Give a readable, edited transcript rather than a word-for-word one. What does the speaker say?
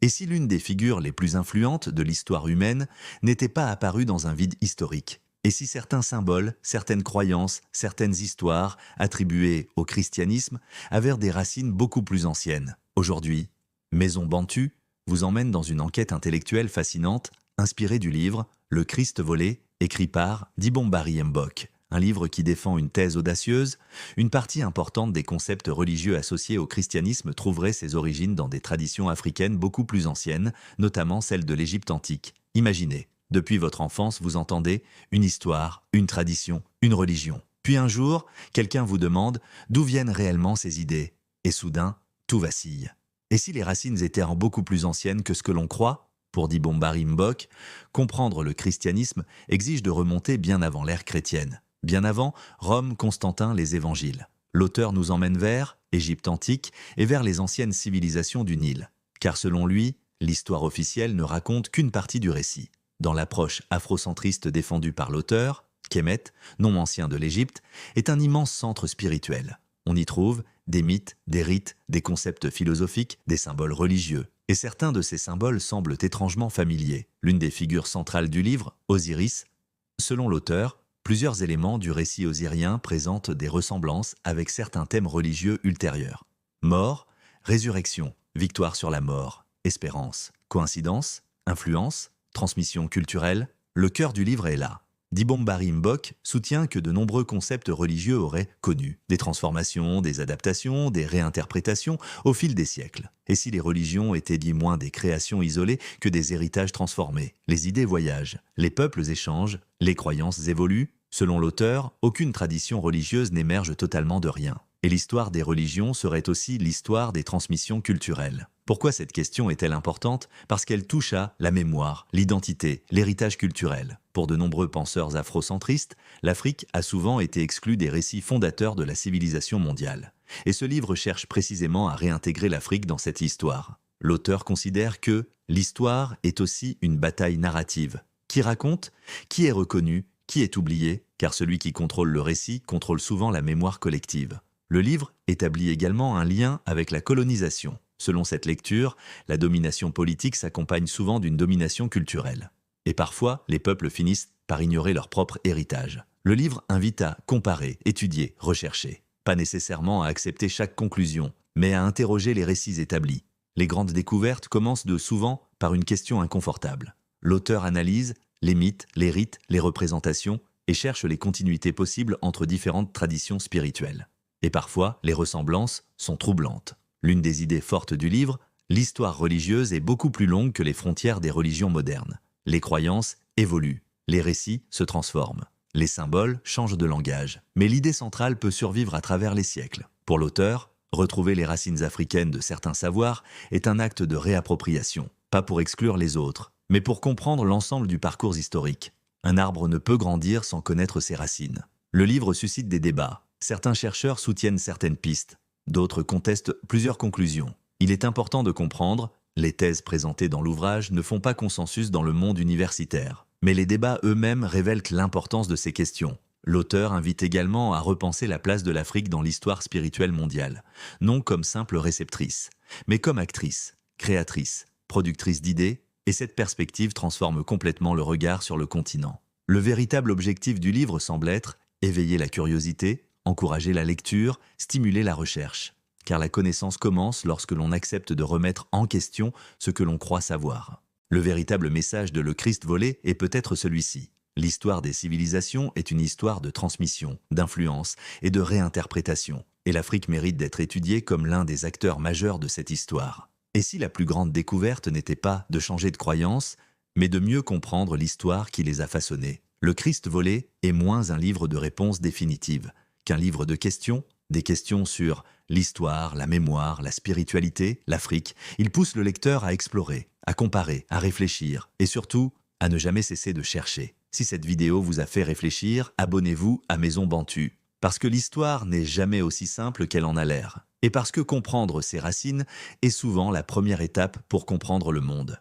Et si l'une des figures les plus influentes de l'histoire humaine n'était pas apparue dans un vide historique? Et si certains symboles, certaines croyances, certaines histoires attribuées au christianisme avaient des racines beaucoup plus anciennes? Aujourd'hui, Maison Bantu vous emmène dans une enquête intellectuelle fascinante, inspirée du livre Le Christ volé, écrit par Dibombari Mbok. Un livre qui défend une thèse audacieuse. Une partie importante des concepts religieux associés au christianisme trouverait ses origines dans des traditions africaines beaucoup plus anciennes, notamment celles de l'Égypte antique. Imaginez, depuis votre enfance, vous entendez une histoire, une tradition, une religion. Puis un jour, quelqu'un vous demande d'où viennent réellement ces idées. Et soudain, tout vacille. Et si les racines étaient beaucoup plus anciennes que ce que l'on croit? Pour Dibombari Mbok, comprendre le christianisme exige de remonter bien avant l'ère chrétienne. Bien avant, Rome, Constantin, les évangiles. L'auteur nous emmène vers Égypte antique et vers les anciennes civilisations du Nil. Car selon lui, l'histoire officielle ne raconte qu'une partie du récit. Dans l'approche afrocentriste défendue par l'auteur, Kemet, nom ancien de l'Égypte, est un immense centre spirituel. On y trouve des mythes, des rites, des concepts philosophiques, des symboles religieux. Et certains de ces symboles semblent étrangement familiers. L'une des figures centrales du livre, Osiris, selon l'auteur, plusieurs éléments du récit osirien présentent des ressemblances avec certains thèmes religieux ultérieurs. Mort, résurrection, victoire sur la mort, espérance, coïncidence, influence, transmission culturelle, le cœur du livre est là. Dibombari Mbok soutient que de nombreux concepts religieux auraient connu des transformations, des adaptations, des réinterprétations au fil des siècles. Et si les religions étaient dit moins des créations isolées que des héritages transformés? Les idées voyagent, les peuples échangent, les croyances évoluent. Selon l'auteur, aucune tradition religieuse n'émerge totalement de rien. Et l'histoire des religions serait aussi l'histoire des transmissions culturelles. Pourquoi cette question est-elle importante? Parce qu'elle touche à la mémoire, l'identité, l'héritage culturel. Pour de nombreux penseurs afrocentristes, l'Afrique a souvent été exclue des récits fondateurs de la civilisation mondiale. Et ce livre cherche précisément à réintégrer l'Afrique dans cette histoire. L'auteur considère que l'histoire est aussi une bataille narrative. Qui raconte? Qui est reconnu? Qui est oublié? Car celui qui contrôle le récit contrôle souvent la mémoire collective. Le livre établit également un lien avec la colonisation. Selon cette lecture, la domination politique s'accompagne souvent d'une domination culturelle. Et parfois, les peuples finissent par ignorer leur propre héritage. Le livre invite à comparer, étudier, rechercher. Pas nécessairement à accepter chaque conclusion, mais à interroger les récits établis. Les grandes découvertes commencent souvent par une question inconfortable. L'auteur analyse les mythes, les rites, les représentations et cherche les continuités possibles entre différentes traditions spirituelles. Et parfois, les ressemblances sont troublantes. L'une des idées fortes du livre, l'histoire religieuse est beaucoup plus longue que les frontières des religions modernes. Les croyances évoluent, les récits se transforment, les symboles changent de langage, mais l'idée centrale peut survivre à travers les siècles. Pour l'auteur, retrouver les racines africaines de certains savoirs est un acte de réappropriation, pas pour exclure les autres, mais pour comprendre l'ensemble du parcours historique. Un arbre ne peut grandir sans connaître ses racines. Le livre suscite des débats. Certains chercheurs soutiennent certaines pistes, d'autres contestent plusieurs conclusions. Il est important de comprendre, les thèses présentées dans l'ouvrage ne font pas consensus dans le monde universitaire. Mais les débats eux-mêmes révèlent l'importance de ces questions. L'auteur invite également à repenser la place de l'Afrique dans l'histoire spirituelle mondiale, non comme simple réceptrice, mais comme actrice, créatrice, productrice d'idées, et cette perspective transforme complètement le regard sur le continent. Le véritable objectif du livre semble être éveiller la curiosité, encourager la lecture, stimuler la recherche. Car la connaissance commence lorsque l'on accepte de remettre en question ce que l'on croit savoir. Le véritable message de Le Christ volé est peut-être celui-ci. L'histoire des civilisations est une histoire de transmission, d'influence et de réinterprétation. Et l'Afrique mérite d'être étudiée comme l'un des acteurs majeurs de cette histoire. Et si la plus grande découverte n'était pas de changer de croyance, mais de mieux comprendre l'histoire qui les a façonnés? Le Christ volé est moins un livre de réponses définitives qu'un livre de questions, des questions sur l'histoire, la mémoire, la spiritualité, l'Afrique. Il pousse le lecteur à explorer, à comparer, à réfléchir et surtout à ne jamais cesser de chercher. Si cette vidéo vous a fait réfléchir, abonnez-vous à Maison Bantu. Parce que l'histoire n'est jamais aussi simple qu'elle en a l'air. Et parce que comprendre ses racines est souvent la première étape pour comprendre le monde.